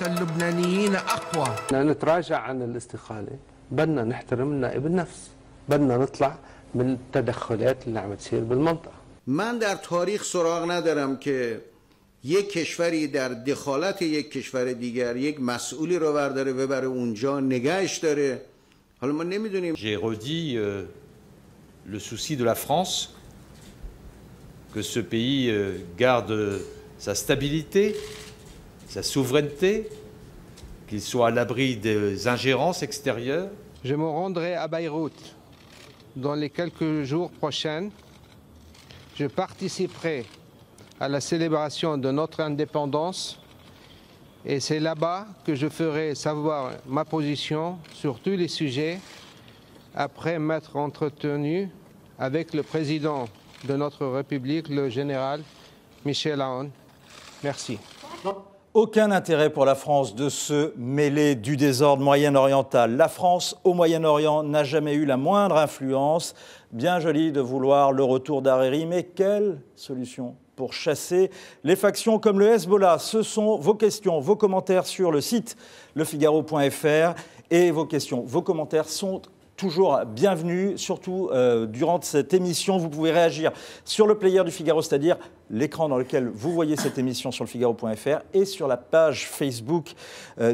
اللبنانيين أقوى. نتراجع عن الاستقالة، بدنا نحترم النائب النفس، بدنا نطلع من التدخلات اللي عم تصير بالمنطقة. من در تاریخ سراغ ندارم که یک کشوری در دخالت یک کشور دیگر یک مسئولی رو برداره ببره اونجا نگهش داره. حالا ما نمیدونیم. J'ai redit le souci de la France, que ce pays garde sa stabilité, sa souveraineté, qu'il soit à l'abri des ingérences extérieures. Je me rendrai à Beyrouth dans les quelques jours prochains. Je participerai à la célébration de notre indépendance et c'est là-bas que je ferai savoir ma position sur tous les sujets après m'être entretenu avec le président de notre République, le général Michel Aoun. Merci. Aucun intérêt pour la France de se mêler du désordre moyen-oriental. La France au Moyen-Orient n'a jamais eu la moindre influence. Bien joli de vouloir le retour d'Hariri, mais quelle solution pour chasser les factions comme le Hezbollah? Ce sont vos questions, vos commentaires sur le site lefigaro.fr et vos questions, vos commentaires sont toujours bienvenus, surtout durant cette émission. Vous pouvez réagir sur le player du Figaro, c'est-à-dire l'écran dans lequel vous voyez cette émission sur lefigaro.fr et sur la page Facebook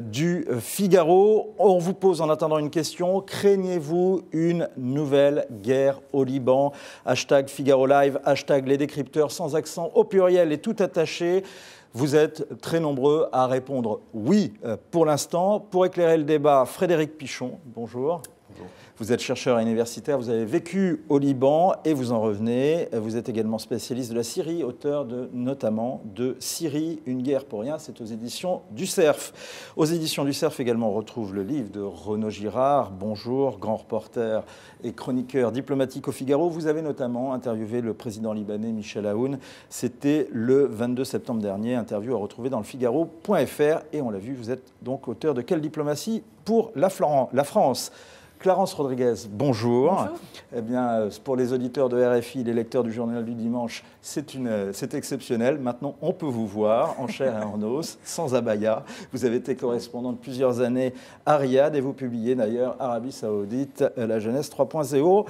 du Figaro. On vous pose en attendant une question. Craignez-vous une nouvelle guerre au Liban? Hashtag Figaro Live, hashtag les décrypteurs sans accent au pluriel et tout attaché. Vous êtes très nombreux à répondre oui pour l'instant. Pour éclairer le débat, Frédéric Pichon, bonjour. Bonjour. Vous êtes chercheur universitaire, vous avez vécu au Liban et vous en revenez. Vous êtes également spécialiste de la Syrie, auteur notamment de Syrie, une guerre pour rien. C'est aux éditions du Cerf. Aux éditions du Cerf également, on retrouve le livre de Renaud Girard. Bonjour, grand reporter et chroniqueur diplomatique au Figaro. Vous avez notamment interviewé le président libanais Michel Aoun. C'était le 22 septembre dernier. Interview à retrouver dans le Figaro.fr. Et on l'a vu, vous êtes donc auteur de Quelle diplomatie pour la France? Clarence Rodriguez, bonjour. Bonjour. Eh bien, pour les auditeurs de RFI, les lecteurs du Journal du Dimanche, c'est exceptionnel. Maintenant, on peut vous voir en chair et en os, sans abaya. Vous avez été correspondant de plusieurs années à Riyad et vous publiez d'ailleurs Arabie Saoudite, la jeunesse 3.0.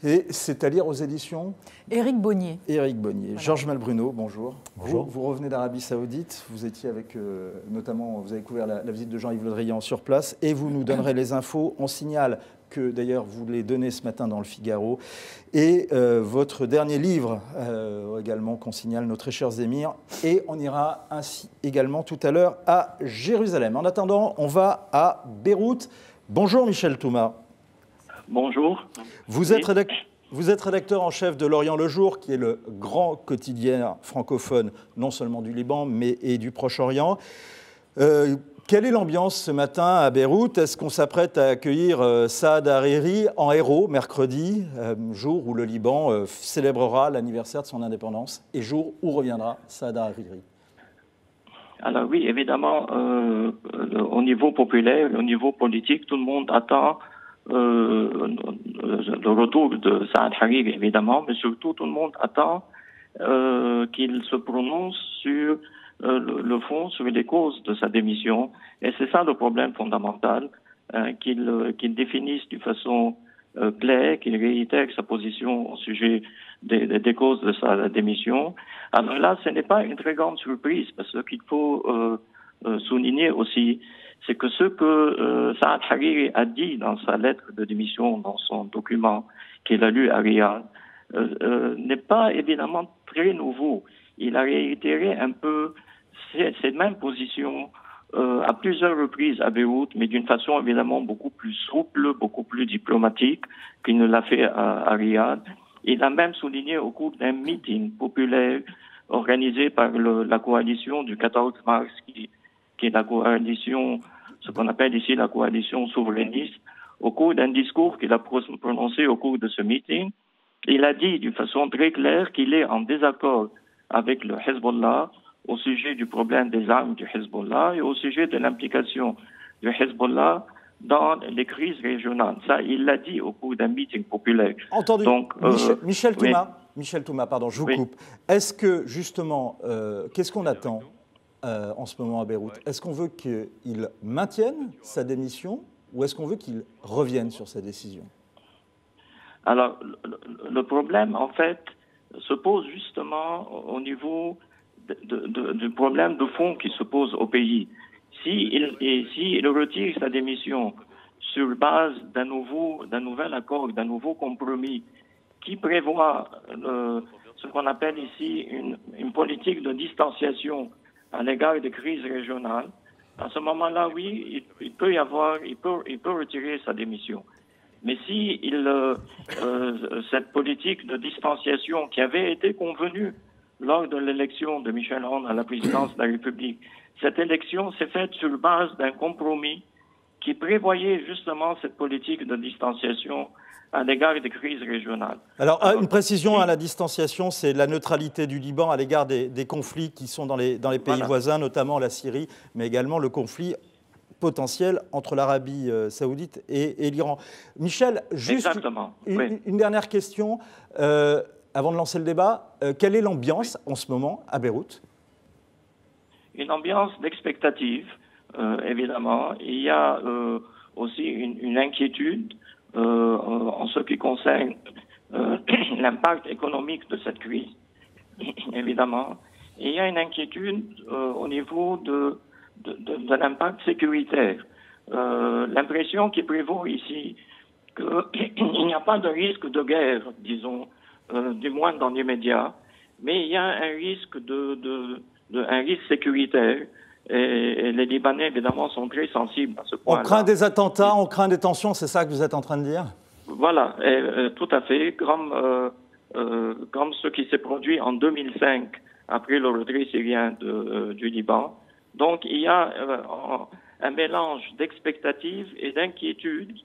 Et c'est à lire aux éditions Éric Bonnier. Éric Bonnier. Voilà. Georges Malbruno, bonjour. Bonjour. Vous revenez d'Arabie Saoudite. Vous étiez avec, notamment, vous avez couvert la visite de Jean-Yves Le Drian sur place et vous nous donnerez les infos. On signale que d'ailleurs vous les donnez ce matin dans le Figaro. Et votre dernier livre également qu'on signale, Nos très chers émirs. Et on ira ainsi également tout à l'heure à Jérusalem. En attendant, on va à Beyrouth. Bonjour Michel Touma. Bonjour. Vous êtes rédacteur en chef de L'Orient le Jour, qui est le grand quotidien francophone, non seulement du Liban, mais et du Proche-Orient. Quelle est l'ambiance ce matin à Beyrouth? Est-ce qu'on s'apprête à accueillir Saad Hariri en héros mercredi, jour où le Liban célébrera l'anniversaire de son indépendance et jour où reviendra Saad Hariri? Alors oui, évidemment, au niveau populaire, au niveau politique, tout le monde attend le retour de Saad Hariri, évidemment, mais surtout tout le monde attend qu'il se prononce sur le fond, sur les causes de sa démission. Et c'est ça le problème fondamental, qu'il définisse de façon claire, qu'il réitère sa position au sujet des causes de sa démission. Alors là, ce n'est pas une très grande surprise, parce qu'il faut souligner aussi, c'est que ce que Saad Hariri a dit dans sa lettre de démission, dans son document qu'il a lu à Riyad, n'est pas évidemment très nouveau. Il a réitéré un peu cette même position à plusieurs reprises à Beyrouth, mais d'une façon évidemment beaucoup plus souple, beaucoup plus diplomatique qu'il ne l'a fait à Riyad. Il a même souligné au cours d'un meeting populaire organisé par la coalition du 14 mars, qui est la coalition, ce qu'on appelle ici la coalition souverainiste. Au cours d'un discours qu'il a prononcé au cours de ce meeting, il a dit d'une façon très claire qu'il est en désaccord avec le Hezbollah au sujet du problème des armes du Hezbollah et au sujet de l'implication du Hezbollah dans les crises régionales. Ça, il l'a dit au cours d'un meeting populaire. Entendu. Donc, Michel Touma, oui. Michel Touma, pardon, je vous coupe. Est-ce que, justement, qu'est-ce qu'on attend en ce moment à Beyrouth? Est-ce qu'on veut qu'il maintienne sa démission ou est-ce qu'on veut qu'il revienne sur sa décision? Alors, le problème, en fait, se pose justement au niveau du problème de fond qui se pose au pays. S'il retire sa démission sur base d'un nouvel accord, d'un nouveau compromis qui prévoit ce qu'on appelle ici une politique de distanciation à l'égard des crises régionales, à ce moment-là, oui, il peut retirer sa démission. Mais si cette politique de distanciation qui avait été convenue lors de l'élection de Michel Aoun à la présidence de la République, cette élection s'est faite sur base d'un compromis qui prévoyait justement cette politique de distanciation à l'égard des crises régionales. Alors, une précision à la distanciation, c'est la neutralité du Liban à l'égard des conflits qui sont dans les pays voisins, notamment la Syrie, mais également le conflit potentiel entre l'Arabie saoudite et l'Iran. Michel, juste une dernière question avant de lancer le débat. Quelle est l'ambiance en ce moment à Beyrouth? Une ambiance d'expectative, évidemment. Il y a aussi une inquiétude en ce qui concerne l'impact économique de cette crise, évidemment. Et il y a une inquiétude au niveau de l'impact sécuritaire. L'impression qui prévaut ici, qu'il n'y a pas de risque de guerre, disons, du moins dans l'immédiat, mais il y a un risque un risque sécuritaire. Et les Libanais, évidemment, sont très sensibles à ce point-là. On craint des attentats, on craint des tensions, c'est ça que vous êtes en train de dire? Voilà, tout à fait. Comme ce qui s'est produit en 2005, après le retrait syrien du Liban. Donc, il y a un mélange d'expectatives et d'inquiétudes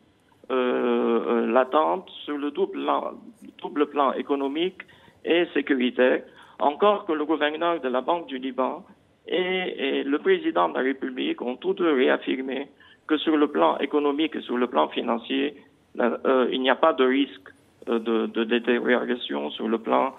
latentes sur le double plan économique et sécuritaire. Encore que le gouverneur de la Banque du Liban et le président de la République ont tous deux réaffirmé que sur le plan économique et sur le plan financier, il n'y a pas de risque de détérioration sur le plan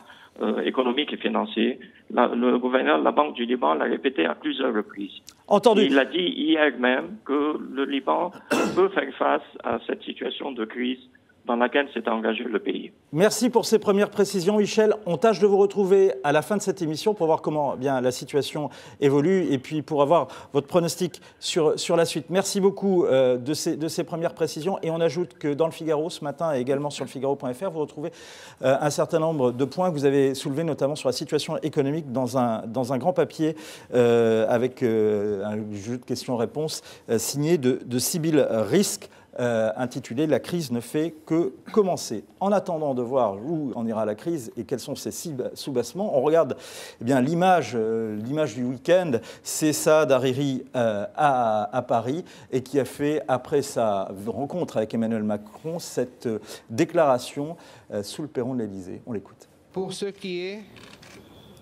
économique et financier. Le gouverneur de la Banque du Liban l'a répété à plusieurs reprises. Entendu. Il a dit hier même que le Liban peut faire face à cette situation de crise dans laquelle s'est engagé le pays. Merci pour ces premières précisions, Michel. On tâche de vous retrouver à la fin de cette émission pour voir comment bien la situation évolue et puis pour avoir votre pronostic sur la suite. Merci beaucoup de ces premières précisions. Et on ajoute que dans le Figaro ce matin et également sur le Figaro.fr, vous retrouvez un certain nombre de points que vous avez soulevés, notamment sur la situation économique dans un grand papier avec un jeu de questions-réponses signé de Sybille Risk. Intitulé « La crise ne fait que commencer ». En attendant de voir où en ira la crise et quels sont ses soubassements, on regarde l'image du week-end. C'est Saad Hariri à Paris et qui a fait, après sa rencontre avec Emmanuel Macron, cette déclaration sous le perron de l'Élysée. On l'écoute. Pour ce qui est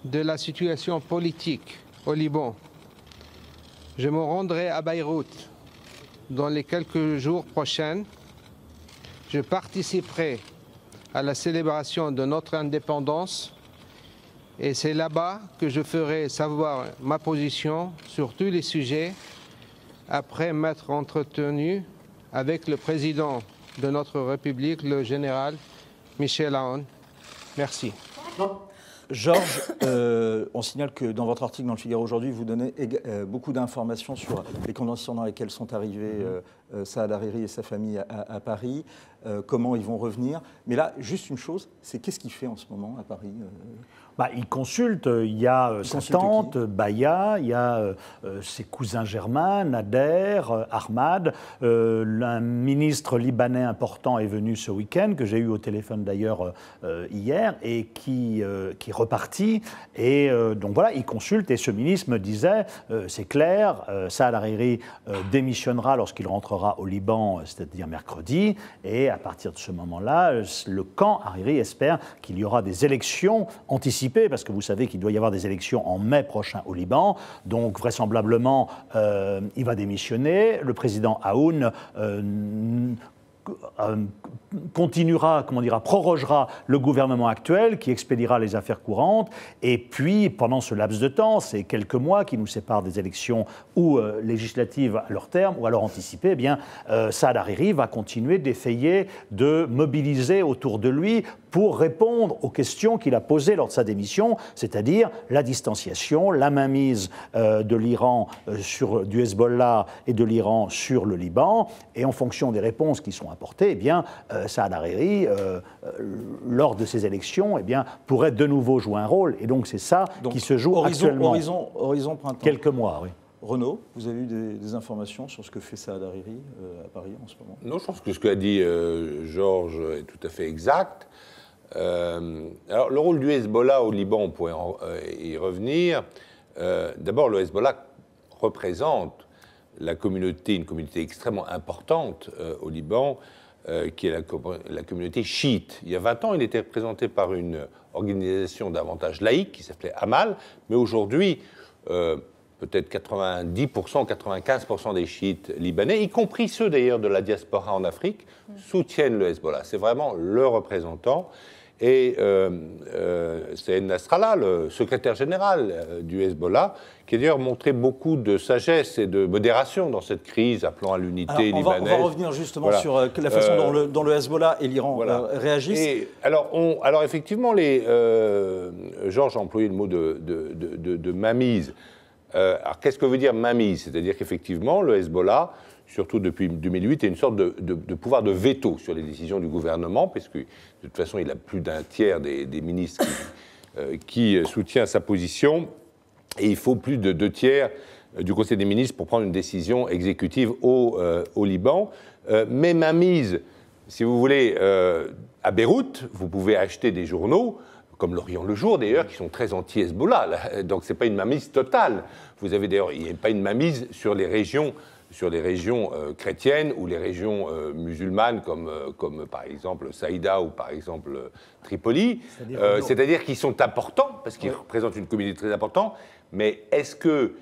de la situation politique au Liban, je me rendrai à Beyrouth dans les quelques jours prochains. Je participerai à la célébration de notre indépendance et c'est là-bas que je ferai savoir ma position sur tous les sujets après m'être entretenu avec le président de notre République, le général Michel Aoun. Merci. Georges, on signale que dans votre article dans le Figaro aujourd'hui, vous donnez beaucoup d'informations sur les conditions dans lesquelles sont arrivés Saad Hariri et sa famille à Paris, comment ils vont revenir. Mais là, juste une chose, c'est qu'est-ce qu'il fait en ce moment à Paris il consulte, il y a sa tante, Baya, il y a ses cousins germains, Nader, Ahmad. Un ministre libanais important est venu ce week-end, que j'ai eu au téléphone d'ailleurs hier, et qui repartit. Et donc voilà, il consulte, et ce ministre me disait, c'est clair, Saad Hariri démissionnera lorsqu'il rentrera au Liban, c'est-à-dire mercredi, et à partir de ce moment-là, le camp Hariri espère qu'il y aura des élections anticipées, parce que vous savez qu'il doit y avoir des élections en mai prochain au Liban, donc vraisemblablement il va démissionner. Le président Aoun continuera, comment dire, prorogera le gouvernement actuel qui expédiera les affaires courantes. Et puis, pendant ce laps de temps, ces quelques mois qui nous séparent des élections ou législatives à leur terme ou à leur anticipé, eh bien, Saad Hariri va continuer d'essayer de mobiliser autour de lui pour répondre aux questions qu'il a posées lors de sa démission, c'est-à-dire la distanciation, la mainmise de l'Iran du Hezbollah et de l'Iran sur le Liban. Et en fonction des réponses qui sont apportées, eh bien, Saad Hariri, lors de ces élections, eh bien, pourrait de nouveau jouer un rôle. Et donc c'est ça qui se joue actuellement. Horizon printemps. Quelques mois, oui. Renaud, vous avez eu des informations sur ce que fait Saad Hariri à Paris en ce moment? Non, je pense que ce qu'a dit Georges est tout à fait exact. Alors, le rôle du Hezbollah au Liban, on pourrait y revenir. D'abord, le Hezbollah représente une communauté extrêmement importante au Liban, qui est la communauté chiite. Il y a 20 ans, il était représenté par une organisation davantage laïque qui s'appelait Amal, mais aujourd'hui, peut-être 90%, 95% des chiites libanais, y compris ceux d'ailleurs de la diaspora en Afrique, soutiennent le Hezbollah. C'est vraiment le représentant. Et c'est Nasrallah, le secrétaire général du Hezbollah, qui a d'ailleurs montré beaucoup de sagesse et de modération dans cette crise, appelant à l'unité libanaise. On va revenir justement sur la façon dont le Hezbollah et l'Iran réagissent. Et alors effectivement, Georges a employé le mot de mainmise. Alors qu'est-ce que veut dire mainmise? C'est-à-dire qu'effectivement, le Hezbollah, surtout depuis 2008, a une sorte de pouvoir de veto sur les décisions du gouvernement, parce que de toute façon, il a plus d'un tiers des ministres qui soutient sa position, et il faut plus de 2 tiers du Conseil des ministres pour prendre une décision exécutive au Liban. Mais mainmise, si vous voulez, à Beyrouth, vous pouvez acheter des journaux, comme l'Orient le Jour d'ailleurs, qui sont très anti-Hezbollah. Donc ce n'est pas une mainmise totale. Vous avez d'ailleurs, il n'y a pas une mainmise sur les régions chrétiennes ou les régions musulmanes comme par exemple Saïda ou par exemple Tripoli. C'est-à-dire qu'ils sont importants, parce qu'ils représentent une communauté très importante, mais est-ce que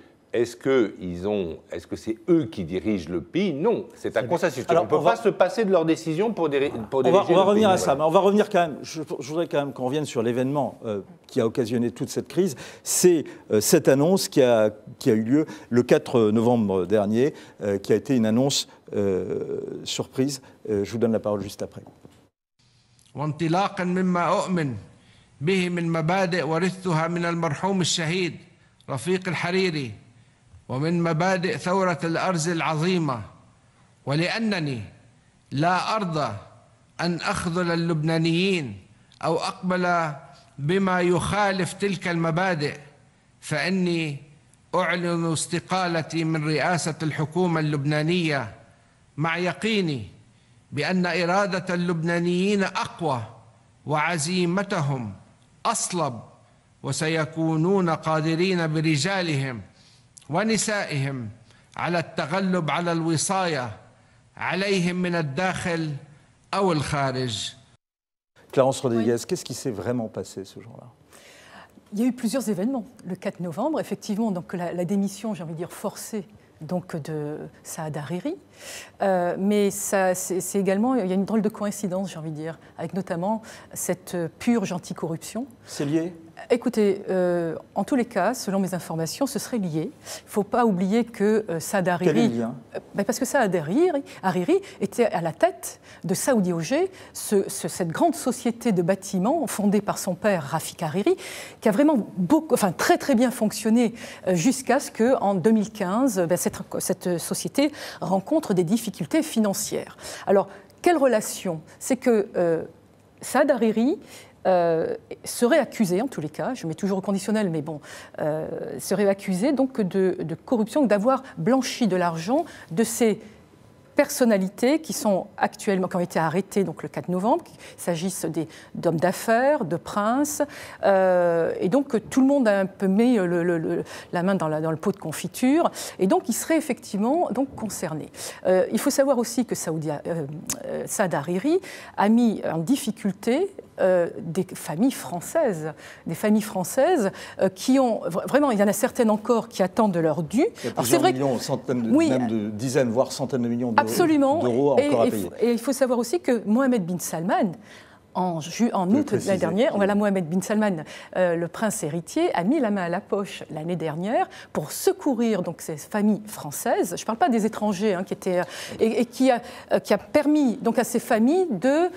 c'est eux qui dirigent le pays? Non, c'est un consensus. On ne peut pas se passer de leurs décisions pour diriger le pays. On va revenir à ça, mais on va revenir quand même. Je voudrais quand même qu'on revienne sur l'événement qui a occasionné toute cette crise. C'est cette annonce qui a eu lieu le 4 novembre dernier, qui a été une annonce surprise. Je vous donne la parole juste après. وانطلاقا مما أؤمن به من مبادئ ورثتها من المرحوم الشهيد رفيق الحريري ومن مبادئ ثورة الأرز العظيمة ولأنني لا أرضى أن أخذل اللبنانيين أو أقبل بما يخالف تلك المبادئ فإني أعلن استقالتي من رئاسة الحكومة اللبنانية مع يقيني بأن إرادة اللبنانيين أقوى وعزيمتهم أصلب وسيكونون قادرين برجالهم ونسائهم على التغلب على الوصاية عليهم من الداخل أو الخارج. Clarence Rodriguez, qu'est-ce qui s'est vraiment passé ce jour-là? Il y a eu plusieurs événements. Le 4 novembre, effectivement, donc la démission, j'ai envie de dire, forcée donc de Saad Hariri. Mais c'est également, il y a une drôle de coïncidence, j'ai envie de dire, avec notamment cette purge anticorruption. C'est lié? Écoutez, en tous les cas, selon mes informations, ce serait lié. Il ne faut pas oublier que Saad Hariri... Quel est le lien? Parce que Saad Hariri était à la tête de Saoudi Hogei, cette grande société de bâtiments fondée par son père Rafik Hariri, qui a vraiment très très bien fonctionné jusqu'à ce qu'en 2015, cette société rencontre des difficultés financières. Alors, quelle relation? C'est que Saad Hariri serait accusé, en tous les cas, je mets toujours au conditionnel, mais bon, serait accusé donc de corruption, d'avoir blanchi de l'argent de ces personnalités qui ont été arrêtées donc, le 4 novembre, qu'il s'agisse d'hommes d'affaires, de princes, et donc tout le monde a un peu mis la main dans le pot de confiture, et donc il serait effectivement donc, concerné. Il faut savoir aussi que Saad Hariri a mis en difficulté des familles françaises. Des familles françaises qui ont... Vraiment, il y en a certaines encore qui attendent de leur dû. Il y a plusieurs millions, centaines, même de dizaines, voire centaines de millions d'euros encore à payer. Et il faut savoir aussi que Mohammed bin Salman, en août de l'année dernière, Mohammed bin Salman, le prince héritier, a mis la main à la poche l'année dernière pour secourir donc ces familles françaises. Je ne parle pas des étrangers qui étaient et qui a permis donc à ces familles de,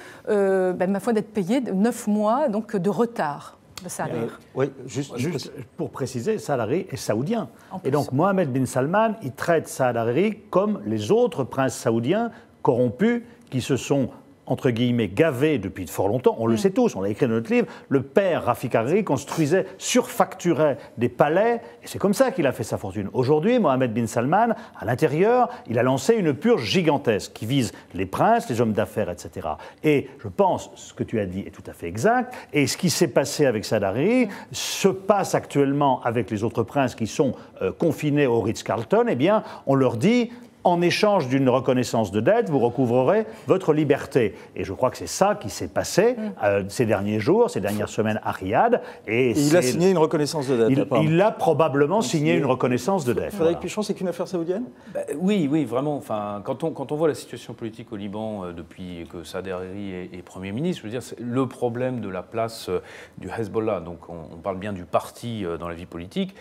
ma foi, d'être payées de 9 mois donc de retard de salaire. Oui, juste pour préciser, Saad Hariri est saoudien. Et donc Mohammed bin Salman, il traite Saad Hariri comme les autres princes saoudiens corrompus qui se sont entre guillemets, gavé depuis fort longtemps, on le sait tous, on l'a écrit dans notre livre, le père Rafik Hariri construisait, surfacturait des palais, et c'est comme ça qu'il a fait sa fortune. Aujourd'hui, Mohammed bin Salman, à l'intérieur, il a lancé une purge gigantesque qui vise les princes, les hommes d'affaires, etc. Et je pense, ce que tu as dit est tout à fait exact, et ce qui s'est passé avec Saad Hariri se passe actuellement avec les autres princes qui sont confinés au Ritz-Carlton, eh bien, on leur dit... En échange d'une reconnaissance de dette, vous recouvrerez votre liberté. Et je crois que c'est ça qui s'est passé ces derniers jours, ces dernières semaines à Riyad. Et il a signé une reconnaissance de dette. Il a probablement signé une reconnaissance de dette. Frédéric Pichon, c'est qu'une affaire saoudienne ? Oui, vraiment. Enfin, quand on voit la situation politique au Liban depuis que Saad Hariri est Premier ministre, je veux dire, c'est le problème de la place du Hezbollah. Donc, on parle bien du parti dans la vie politique.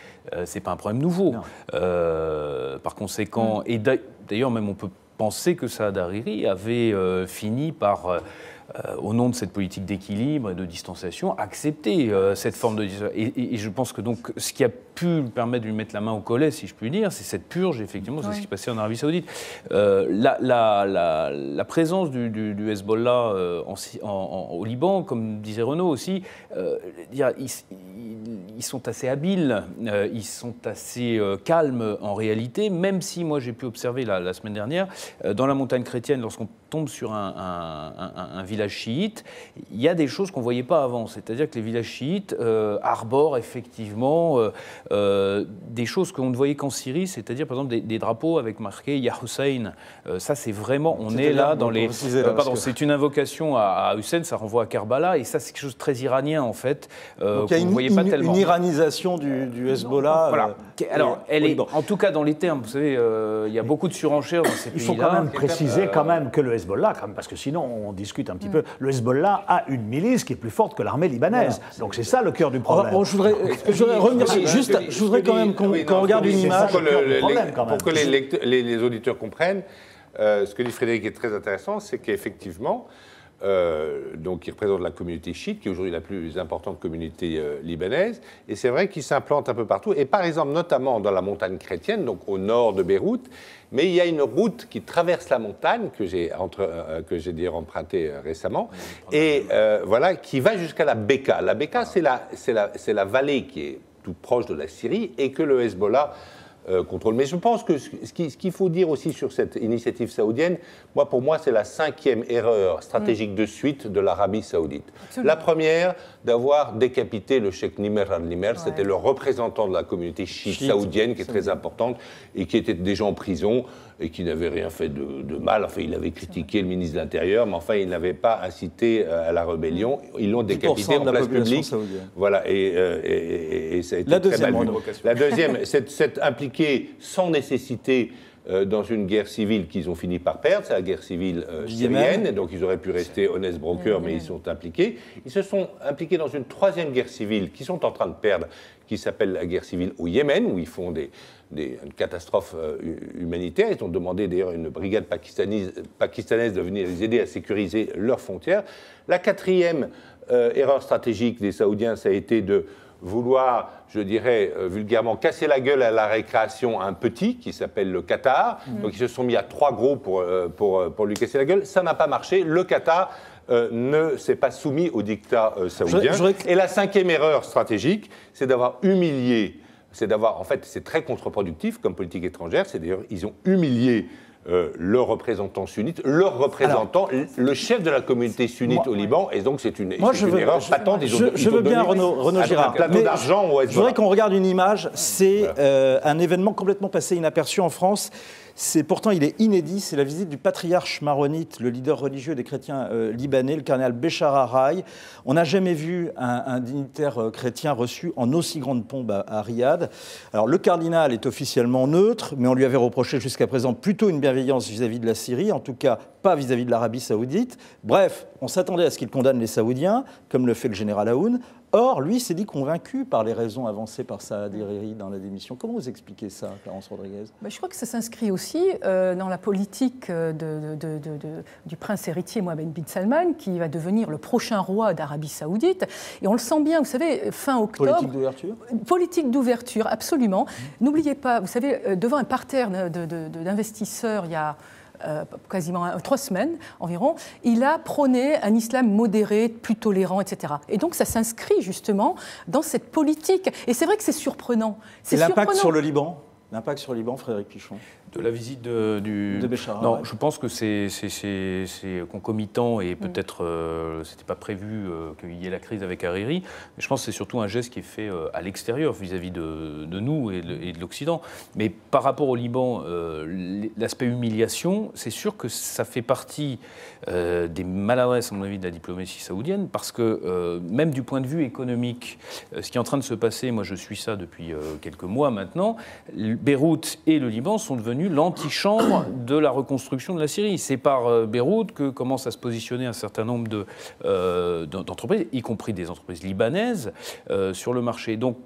C'est pas un problème nouveau. Par conséquent, et d'ailleurs, même on peut penser que Saad Hariri avait fini par, au nom de cette politique d'équilibre et de distanciation, accepter cette forme de distanciation. Et je pense que donc, ce qui a pu lui permettre de lui mettre la main au collet, si je puis dire, c'est cette purge, effectivement, c'est ce qui est passé en Arabie Saoudite. La présence du Hezbollah au Liban, comme disait Renaud aussi, ils sont assez habiles, ils sont assez calmes en réalité, même si moi j'ai pu observer la semaine dernière, dans la montagne chrétienne, lorsqu'on tombe sur un village chiite, il y a des choses qu'on ne voyait pas avant, c'est-à-dire que les villages chiites arborent effectivement des choses qu'on ne voyait qu'en Syrie, c'est-à-dire par exemple des drapeaux avec marqué Ya Hussein. Ça c'est vraiment, on est là dans les... pardon, c'est une invocation à Hussein, ça renvoie à Karbala, et ça c'est quelque chose de très iranien en fait, qu'on ne voyait pas tellement. Une iranisation du Hezbollah. Voilà. Alors, elle est, en tout cas dans les termes, vous savez, il y a beaucoup de surenchères dans ces pays-là. Il faut quand même préciser quand même que le Hezbollah, parce que sinon on discute un petit peu, le Hezbollah a une milice qui est plus forte que l'armée libanaise. Voilà. Donc c'est ça le cœur du problème. Je voudrais revenir juste, je voudrais quand même qu'on regarde une image. Pour que les auditeurs comprennent, ce que dit Frédéric est très intéressant, c'est qu'effectivement, donc il représente la communauté chiite, qui est aujourd'hui la plus importante communauté libanaise, et c'est vrai qu'il s'implante un peu partout, et par exemple notamment dans la montagne chrétienne, donc au nord de Beyrouth, mais il y a une route qui traverse la montagne, que j'ai d'ailleurs empruntée récemment, et voilà, qui va jusqu'à la Beka. La Beka, c'est la vallée qui est toute proche de la Syrie, et que le Hezbollah contrôle. Mais je pense que ce qu'il faut dire aussi sur cette initiative saoudienne, pour moi, c'est la 5e erreur stratégique de suite de l'Arabie saoudite. Absolument. La première, d'avoir décapité le cheikh Nimer al-Nimer, c'était le représentant de la communauté chiite saoudienne, qui est très importante, et qui était déjà en prison, et qui n'avait rien fait de mal. Enfin, il avait critiqué le ministre de l'Intérieur, mais enfin, il n'avait pas incité à la rébellion. Ils l'ont décapité en place publique. Voilà, et ça a été très mal vu. La deuxième, c'est impliqué sans nécessité dans une guerre civile qu'ils ont fini par perdre, c'est la guerre civile syrienne, donc ils auraient pu rester honest brokers, mais ils sont impliqués. Ils se sont impliqués dans une 3e guerre civile qu'ils sont en train de perdre, qui s'appelle la guerre civile au Yémen, où ils font une catastrophe humanitaire. Ils ont demandé d'ailleurs à une brigade pakistanaise de venir les aider à sécuriser leurs frontières. La 4e erreur stratégique des Saoudiens, ça a été de vouloir, je dirais vulgairement, casser la gueule à la récréation à un petit qui s'appelle le Qatar. Donc ils se sont mis à 3 gros pour lui casser la gueule. Ça n'a pas marché. Le Qatar ne s'est pas soumis au dictat saoudien. Et la 5e erreur stratégique, c'est d'avoir humilié, en fait, c'est très contre-productif comme politique étrangère, c'est d'ailleurs, ils ont humilié leur représentant sunnite, le chef de la communauté sunnite au Liban, et donc c'est une erreur patente. Je veux bien, Renaud Girard, plateau d'argent. Je voudrais qu'on regarde une image, c'est un événement complètement passé inaperçu en France, Pourtant, il est inédit, c'est la visite du patriarche maronite, le leader religieux des chrétiens libanais, le cardinal Béchar Araï. On n'a jamais vu un dignitaire chrétien reçu en aussi grande pompe à Riyad. Alors, le cardinal est officiellement neutre, mais on lui avait reproché jusqu'à présent plutôt une bienveillance vis-à-vis de la Syrie, en tout cas pas vis-à-vis de l'Arabie saoudite. Bref, on s'attendait à ce qu'il condamne les Saoudiens, comme le fait le général Aoun. Or, lui s'est dit convaincu par les raisons avancées par Saad Hariri dans la démission. Comment vous expliquez ça, Clarence Rodriguez? Je crois que ça s'inscrit aussi dans la politique du prince héritier Mohammed bin Salman, qui va devenir le prochain roi d'Arabie saoudite. Et on le sent bien, vous savez, fin octobre... Politique d'ouverture? Politique d'ouverture, absolument. N'oubliez pas, vous savez, devant un parterre d'investisseurs, il y a... quasiment 3 semaines environ, il a prôné un islam modéré, plus tolérant, etc. Et donc ça s'inscrit justement dans cette politique. Et c'est vrai que c'est surprenant. Et l'impact sur le Liban? L'impact sur le Liban, Frédéric Pichon? De la visite de Béchar. Non, je pense que c'est concomitant et peut-être c'était pas prévu qu'il y ait la crise avec Hariri. Mais je pense que c'est surtout un geste qui est fait à l'extérieur vis-à-vis de nous et de l'Occident. Mais par rapport au Liban, l'aspect humiliation, c'est sûr que ça fait partie des maladresses, à mon avis, de la diplomatie saoudienne, parce que même du point de vue économique, ce qui est en train de se passer, moi je suis ça depuis quelques mois maintenant, Beyrouth et le Liban sont devenus l'antichambre de la reconstruction de la Syrie. C'est par Beyrouth que commencent à se positionner un certain nombre d'entreprises, y compris des entreprises libanaises, sur le marché. Donc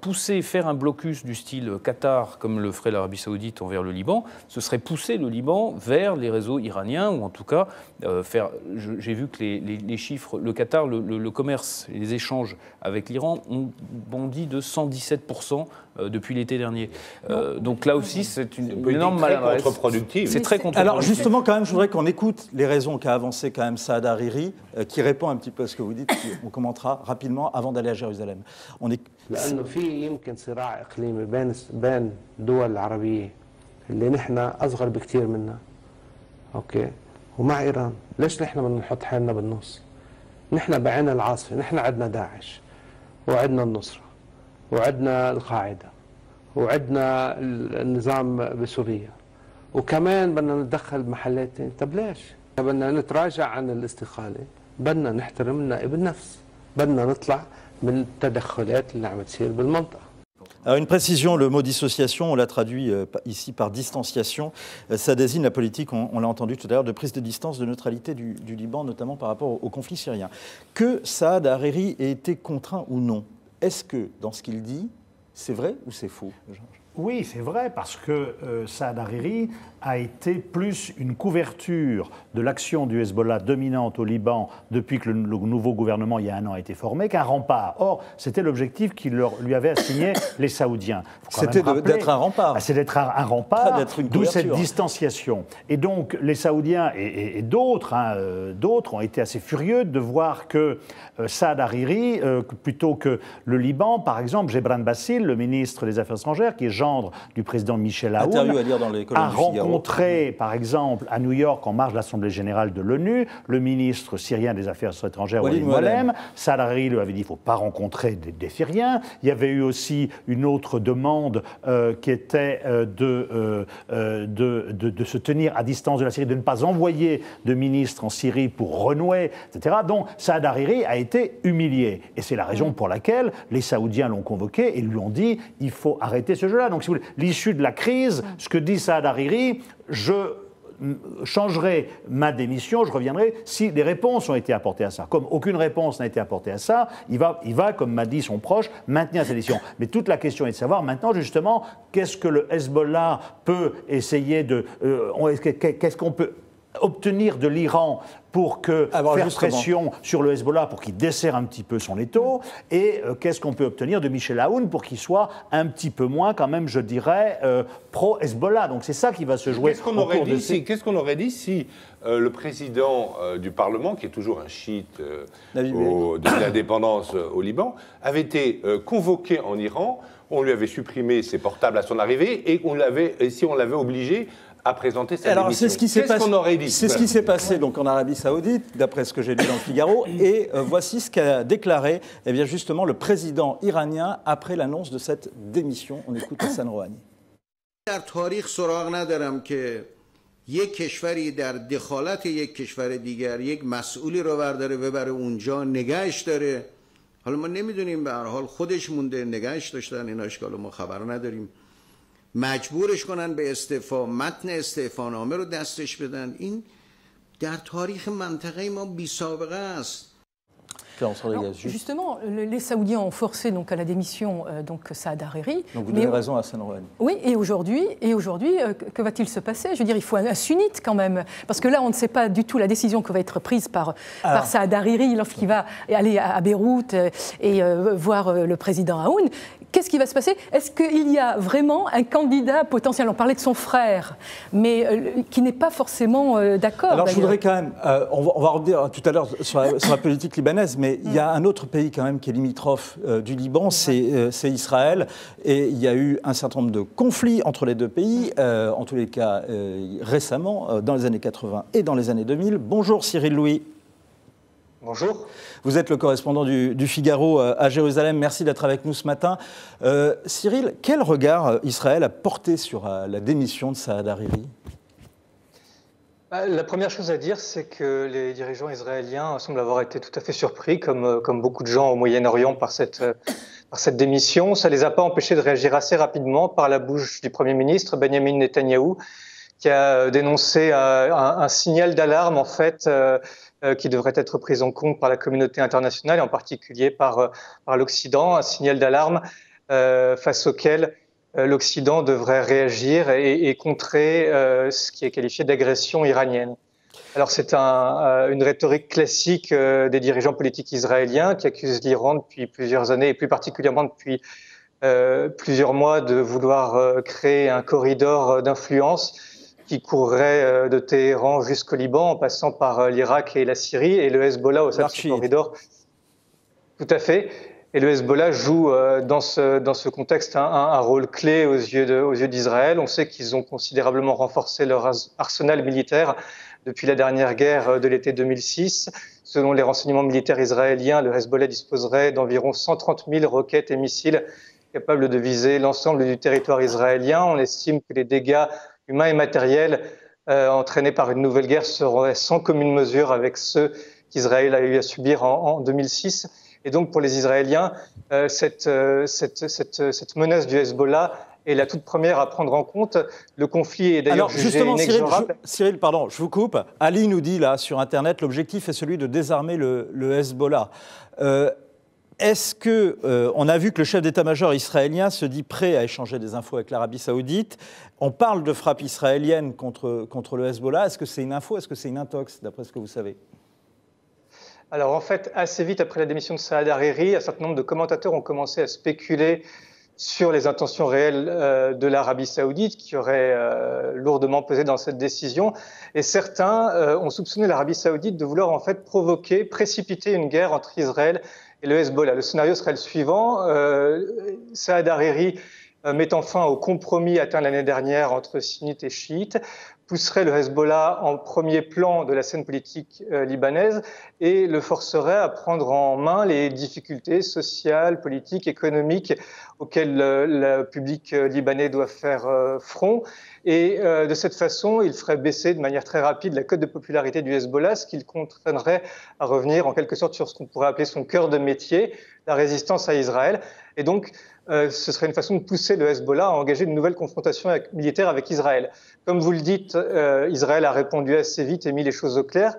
faire un blocus du style Qatar, comme le ferait l'Arabie saoudite envers le Liban, ce serait pousser le Liban vers les réseaux iraniens, ou en tout cas j'ai vu que les chiffres, le Qatar, le commerce et les échanges avec l'Iran ont bondi de 117% depuis l'été dernier. Donc là aussi, c'est une énorme maladresse. Contre-productive. C'est très contre-productif. Alors justement, quand même, je voudrais qu'on écoute les raisons qu'a avancées quand même Saad Hariri, qui répond un petit peu à ce que vous dites, puis on commentera rapidement avant d'aller à Jérusalem. لأنه في يمكن صراع إقليمي بين الدول العربية اللي نحن أصغر بكثير منها، أوكي، ومع إيران. ليش نحن بدنا نحط حالنا بالنص؟ نحن بعين العاصفة، نحن عندنا داعش، وعندنا النصرة، وعندنا القاعدة، وعندنا النظام بسوريا، وكمان بدنا نتدخل بمحلات ثانية. طب ليش؟ بدنا نتراجع عن الاستقالة، بدنا نحترم نائب النفس، بدنا نطلع من التدخلات اللي عم تصير بالمنطقة. Alors une précision, le mot dissociation, on l'a traduit ici par distanciation, ça désigne la politique, on l'a entendu tout à l'heure, de prise de distance, de neutralité du Liban, notamment par rapport au conflit syrien. Que Saad Hariri ait été contraint ou non, est-ce que, dans ce qu'il dit, c'est vrai ou c'est faux, Georges? Oui, c'est vrai, parce que Saad Hariri a été plus une couverture de l'action du Hezbollah dominante au Liban depuis que le nouveau gouvernement, il y a 1 an, a été formé, qu'un rempart. Or, c'était l'objectif qu'il lui avait assigné les Saoudiens. C'était d'être un rempart. C'est d'être un rempart, d'où cette distanciation. Et donc, les Saoudiens et d'autres ont été assez furieux de voir que Saad Hariri, plutôt que le Liban, par exemple, Gebran Bassil, le ministre des Affaires étrangères, qui est gendre du président Michel Aoun, a rencontré, par exemple, à New York, en marge de l'Assemblée générale de l'ONU, le ministre syrien des Affaires étrangères, Walid Muallem. Saad Hariri lui avait dit qu'il ne faut pas rencontrer des Syriens. Il y avait eu aussi une autre demande qui était de se tenir à distance de la Syrie, de ne pas envoyer de ministre en Syrie pour renouer, etc. Donc Saad Hariri a été humilié. Et c'est la raison pour laquelle les Saoudiens l'ont convoqué et lui ont dit il faut arrêter ce jeu-là. Donc si vous voulez, l'issue de la crise, ce que dit Saad Hariri, je changerai ma démission, je reviendrai si des réponses ont été apportées à ça. Comme aucune réponse n'a été apportée à ça, il va, comme m'a dit son proche, maintenir sa décision. Mais toute la question est de savoir maintenant justement qu'est-ce que le Hezbollah peut essayer de... qu'est-ce qu'on peut obtenir de l'Iran pour faire pression sur le Hezbollah pour qu'il desserre un petit peu son étau, et qu'est-ce qu'on peut obtenir de Michel Aoun pour qu'il soit un petit peu moins, quand même, je dirais, pro-Hezbollah. Donc c'est ça qui va se jouer. Qu'est-ce qu'on aurait dit si le président du Parlement, qui est toujours un chiite de l'indépendance au Liban, avait été convoqué en Iran, on lui avait supprimé ses portables à son arrivée, et si on l'avait obligé à présenter sa démission. C'est ce qui s'est passé. Qu'est-ce qu'on aurait dit ? C'est ce qui s'est passé donc en Arabie Saoudite, d'après ce que j'ai lu dans le Figaro. Et voici ce qu'a déclaré, eh bien justement, le président iranien après l'annonce de cette démission. On écoute Hassan Rouhani. در تاریخ سراغ ندارم که یک کشوری در دخالت یک کشور دیگر یک مسئولی رو برداره ببره اونجا نگهش داره. حالا ما نمیدونیم، به هر حال خودش مونده، نگهش داشتن این اشکال ما خبر نداریم، مجبورش کنن به استعفا، متن استعفانامه رو دستش بدن. این در تاریخ منطقه ما بی سابقه است. Alors, justement, les Saoudiens ont forcé donc, à la démission donc, Saad Hariri. Donc vous donnez raison à Hassan Rouhani. Oui, et aujourd'hui, que va-t-il se passer? Je veux dire, il faut un sunnite quand même. Parce que là, on ne sait pas du tout la décision qui va être prise par Saad Hariri lorsqu'il va aller à Beyrouth et voir le président Aoun. Qu'est-ce qui va se passer? Est-ce qu'il y a vraiment un candidat potentiel? On parlait de son frère, mais qui n'est pas forcément d'accord. Alors je voudrais quand même, on va revenir tout à l'heure sur la politique libanaise, mais il y a un autre pays quand même qui est limitrophe du Liban, c'est Israël. Et il y a eu un certain nombre de conflits entre les deux pays, en tous les cas récemment, dans les années 80 et dans les années 2000. Bonjour Cyril Louis. Bonjour. Vous êtes le correspondant du Figaro à Jérusalem. Merci d'être avec nous ce matin. Cyril, quel regard Israël a porté sur la démission de Saad Hariri? La première chose à dire, c'est que les dirigeants israéliens semblent avoir été tout à fait surpris, comme beaucoup de gens au Moyen-Orient, par cette démission. Ça ne les a pas empêchés de réagir assez rapidement par la bouche du Premier ministre, Benjamin Netanyahou, qui a dénoncé un signal d'alarme, en fait, qui devrait être pris en compte par la communauté internationale, et en particulier par l'Occident, un signal d'alarme face auquel l'Occident devrait réagir et contrer ce qui est qualifié d'agression iranienne. Alors c'est une rhétorique classique des dirigeants politiques israéliens qui accusent l'Iran depuis plusieurs années, et plus particulièrement depuis plusieurs mois, de vouloir créer un corridor d'influence qui courrait de Téhéran jusqu'au Liban, en passant par l'Irak et la Syrie, et le Hezbollah au sein de ce corridor. Tout à fait. Et le Hezbollah joue dans ce contexte un rôle clé aux yeux d'Israël. On sait qu'ils ont considérablement renforcé leur arsenal militaire depuis la dernière guerre de l'été 2006. Selon les renseignements militaires israéliens, le Hezbollah disposerait d'environ 130 000 roquettes et missiles capables de viser l'ensemble du territoire israélien. On estime que les dégâts humains et matériels entraînés par une nouvelle guerre seraient sans commune mesure avec ceux qu'Israël a eu à subir en 2006. Et donc pour les Israéliens, cette menace du Hezbollah est la toute première à prendre en compte. Le conflit est d'ailleurs jugé inexorable. Cyril, pardon, je vous coupe. Ali nous dit là sur Internet, l'objectif est celui de désarmer le Hezbollah. Est-ce que, on a vu que le chef d'état-major israélien se dit prêt à échanger des infos avec l'Arabie Saoudite. On parle de frappe israélienne contre le Hezbollah. Est-ce que c'est une info? Est-ce que c'est une intox, d'après ce que vous savez? Alors en fait, assez vite après la démission de Saad Hariri, un certain nombre de commentateurs ont commencé à spéculer sur les intentions réelles de l'Arabie Saoudite qui auraient lourdement pesé dans cette décision. Et certains ont soupçonné l'Arabie Saoudite de vouloir en fait provoquer, précipiter une guerre entre Israël et le Hezbollah. Le scénario serait le suivant. Saad Hariri, mettant fin au compromis atteint l'année dernière entre sunnites et chiites, pousserait le Hezbollah en premier plan de la scène politique libanaise et le forcerait à prendre en main les difficultés sociales, politiques, économiques auxquelles le public libanais doit faire front. Et de cette façon, il ferait baisser de manière très rapide la cote de popularité du Hezbollah, ce qui le contraindrait à revenir en quelque sorte sur ce qu'on pourrait appeler son cœur de métier, la résistance à Israël. Et donc, ce serait une façon de pousser le Hezbollah à engager une nouvelle confrontation militaire avec Israël. Comme vous le dites, Israël a répondu assez vite et mis les choses au clair.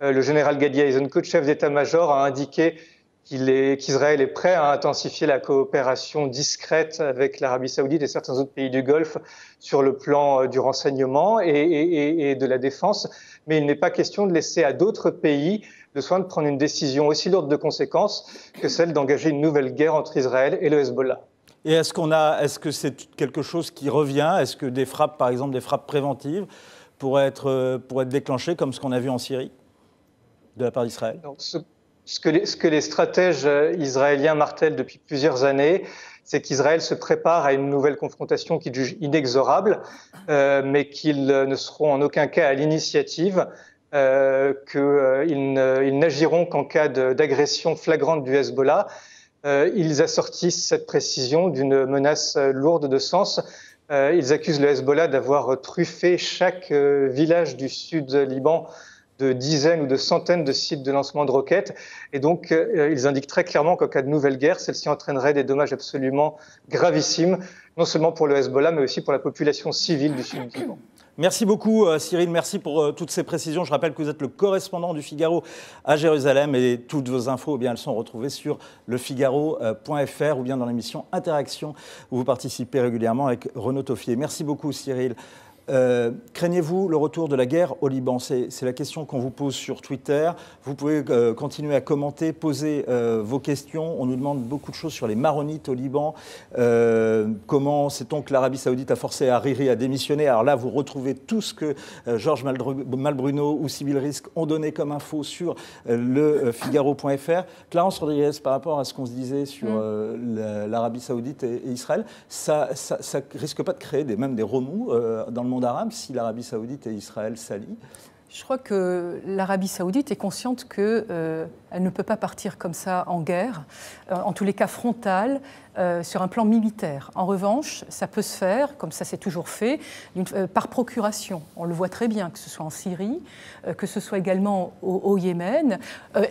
Le général Gadi Eisenkot, chef d'état-major, a indiqué qu'Israël est prêt à intensifier la coopération discrète avec l'Arabie Saoudite et certains autres pays du Golfe sur le plan du renseignement et de la défense. Mais il n'est pas question de laisser à d'autres pays le soin de prendre une décision aussi lourde de conséquences que celle d'engager une nouvelle guerre entre Israël et le Hezbollah. Et est-ce que c'est quelque chose qui revient? Est-ce que des frappes, par exemple des frappes préventives, pourraient être déclenchées comme ce qu'on a vu en Syrie de la part d'Israël? Ce que les stratèges israéliens martèlent depuis plusieurs années, c'est qu'Israël se prépare à une nouvelle confrontation qu'ils jugent inexorable, mais qu'ils ne seront en aucun cas à l'initiative, qu'ils n'agiront qu'en cas d'agression flagrante du Hezbollah. Ils assortissent cette précision d'une menace lourde de sens Ils accusent le Hezbollah d'avoir truffé chaque village du sud Liban de dizaines ou de centaines de sites de lancement de roquettes. Et donc, ils indiquent très clairement qu'en cas de nouvelle guerre, celle-ci entraînerait des dommages absolument gravissimes, non seulement pour le Hezbollah, mais aussi pour la population civile du sud du Liban. Merci beaucoup Cyril, merci pour toutes ces précisions. Je rappelle que vous êtes le correspondant du Figaro à Jérusalem et toutes vos infos, eh bien, elles sont retrouvées sur lefigaro.fr ou bien dans l'émission Interaction où vous participez régulièrement avec Renaud Toffier. Merci beaucoup Cyril. Craignez-vous le retour de la guerre au Liban? C'est la question qu'on vous pose sur Twitter. Vous pouvez continuer à commenter, poser vos questions. On nous demande beaucoup de choses sur les maronites au Liban. Comment sait-on que l'Arabie Saoudite a forcé Hariri à démissionner? Alors là, vous retrouvez tout ce que Georges Malbruno ou Sybille Risque ont donné comme info sur le Figaro.fr. Clarence Rodriguez, par rapport à ce qu'on se disait sur l'Arabie Saoudite et Israël, ça risque pas de créer même des remous dans le monde arabe si l'Arabie Saoudite et Israël s'allient? Je crois que l'Arabie Saoudite est consciente qu'elle ne peut pas partir comme ça en guerre, en tous les cas frontale, sur un plan militaire. En revanche, ça peut se faire, comme ça s'est toujours fait, par procuration. On le voit très bien, que ce soit en Syrie, que ce soit également au Yémen,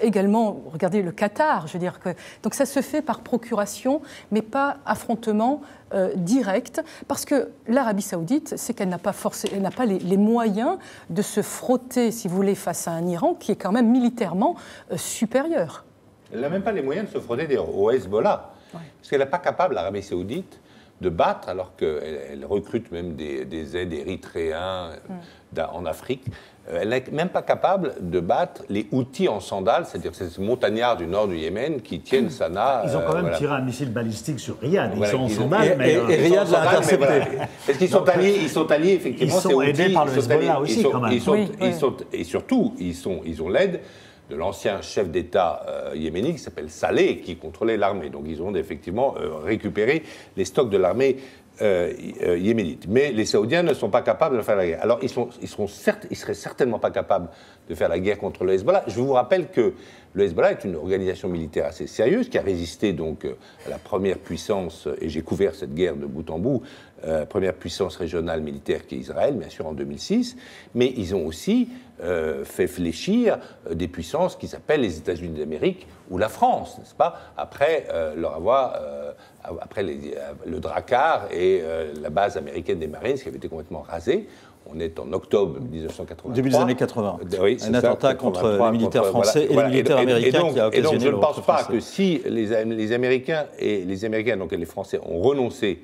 également, regardez le Qatar, je veux dire que... Donc ça se fait par procuration, mais pas affrontement direct, parce que l'Arabie Saoudite, c'est qu'elle n'a pas les moyens de se frotter, si vous voulez, face à un Iran qui est quand même militairement supérieur. Elle n'a même pas les moyens de se frotter au Hezbollah. Ouais. Parce qu'elle n'est pas capable, l'Arabie Saoudite, de battre, alors qu'elle recrute même des aides érythréens en Afrique. Elle n'est même pas capable de battre les Houthis en sandales, c'est-à-dire ces montagnards du nord du Yémen qui tiennent Sanaa. Ils ont quand même tiré un missile balistique sur Riyad. Ils sont en sandales. Et Riyad l'a intercepté. Parce qu'ils sont alliés, effectivement. Ils sont aidés par le Hezbollah aussi, quand même. Et surtout, ils ont l'aide de l'ancien chef d'État yéménite qui s'appelle Saleh, qui contrôlait l'armée. Donc ils ont effectivement récupéré les stocks de l'armée yéménite. Mais les Saoudiens ne sont pas capables de faire la guerre. Alors ils seraient certainement pas capables de faire la guerre contre le Hezbollah. Je vous rappelle que le Hezbollah est une organisation militaire assez sérieuse qui a résisté donc à la première puissance, et j'ai couvert cette guerre de bout en bout, première puissance régionale militaire qui est Israël, bien sûr en 2006, mais ils ont aussi fait fléchir des puissances qui s'appellent les États-Unis d'Amérique ou la France, n'est-ce pas, après le Drakkar et la base américaine des Marines qui avait été complètement rasée. On est en octobre 1983. Début des années 80. Oui, un attentat contre les militaires français et les militaires américains qui a occasionné et donc je ne pense pas français. que si les Américains, donc les Français, ont renoncé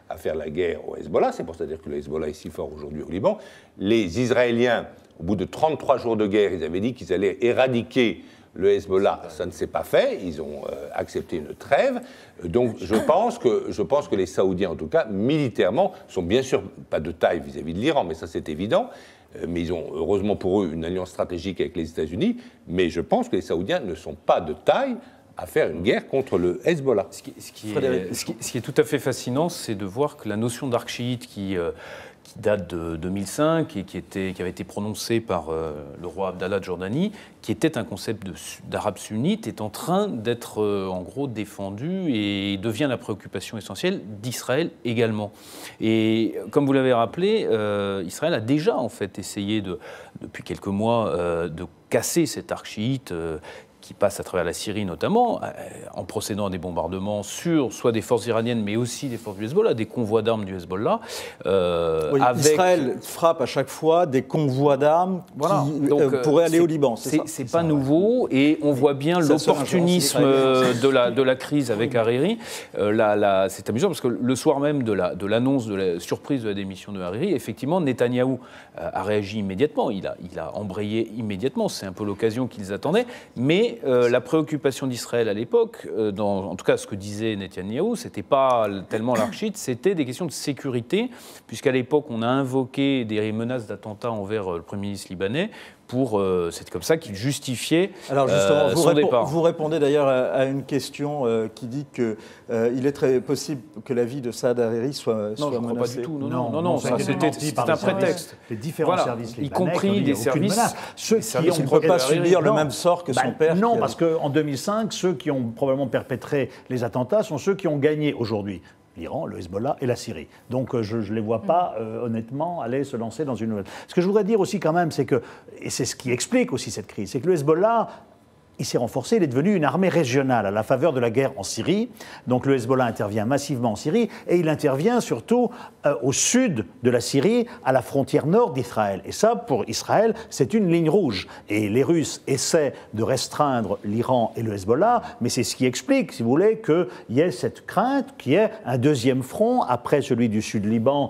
à faire la guerre au Hezbollah, c'est pour ça dire que le Hezbollah est si fort aujourd'hui au Liban, les Israéliens, au bout de 33 jours de guerre, ils avaient dit qu'ils allaient éradiquer le Hezbollah, ça ne s'est pas fait, ils ont accepté une trêve. Donc je pense que les Saoudiens, en tout cas, militairement, sont bien sûr pas de taille vis-à-vis de l'Iran, mais ça c'est évident. Mais ils ont, heureusement pour eux, une alliance stratégique avec les États-Unis. Mais je pense que les Saoudiens ne sont pas de taille à faire une guerre contre le Hezbollah. Ce qui est tout à fait fascinant, c'est de voir que la notion d'arc chiite qui date de 2005 et qui avait été prononcée par le roi Abdallah de Jordanie, qui était un concept d'arabe sunnite, est en train d'être en gros défendu et devient la préoccupation essentielle d'Israël également. Et comme vous l'avez rappelé, Israël a déjà en fait essayé depuis quelques mois de casser cet arc chiite qui passe à travers la Syrie notamment, en procédant à des bombardements sur soit des forces iraniennes, mais aussi des forces du Hezbollah, des convois d'armes du Hezbollah. Israël frappe à chaque fois des convois d'armes qui pourraient aller au Liban. C'est pas nouveau, et on voit bien l'opportunisme de la crise avec Hariri. C'est amusant, parce que le soir même de l'annonce de la surprise de la démission de Hariri, effectivement, Netanyahou a réagi immédiatement. Il a embrayé immédiatement. C'est un peu l'occasion qu'ils attendaient. Mais la préoccupation d'Israël à l'époque, en tout cas ce que disait Netanyahou, c'était pas tellement l'arc chiite, c'était des questions de sécurité, puisqu'à l'époque on a invoqué des menaces d'attentats envers le Premier ministre libanais. C'est comme ça qu'il justifiait son départ. Vous répondez d'ailleurs à une question qui dit qu'il est très possible que la vie de Saad Hariri soit menacée. Non, je ne crois pas du tout. Non, c'était un prétexte. Les différents services libanais, y compris des services. Ceux qui ne peuvent pas subir le même sort que son père. Non, parce qu'en 2005, ceux qui ont probablement perpétré les attentats sont ceux qui ont gagné aujourd'hui. l'Iran, le Hezbollah et la Syrie. Donc je ne les vois pas, honnêtement, aller se lancer dans une nouvelle... Ce que je voudrais dire aussi quand même, c'est que, et c'est ce qui explique aussi cette crise, c'est que le Hezbollah... il s'est renforcé, il est devenu une armée régionale à la faveur de la guerre en Syrie. Donc le Hezbollah intervient massivement en Syrie et il intervient surtout au sud de la Syrie, à la frontière nord d'Israël. Et ça, pour Israël, c'est une ligne rouge. Et les Russes essaient de restreindre l'Iran et le Hezbollah, mais c'est ce qui explique, si vous voulez, qu'il y ait cette crainte qu'il y ait un deuxième front après celui du sud-Liban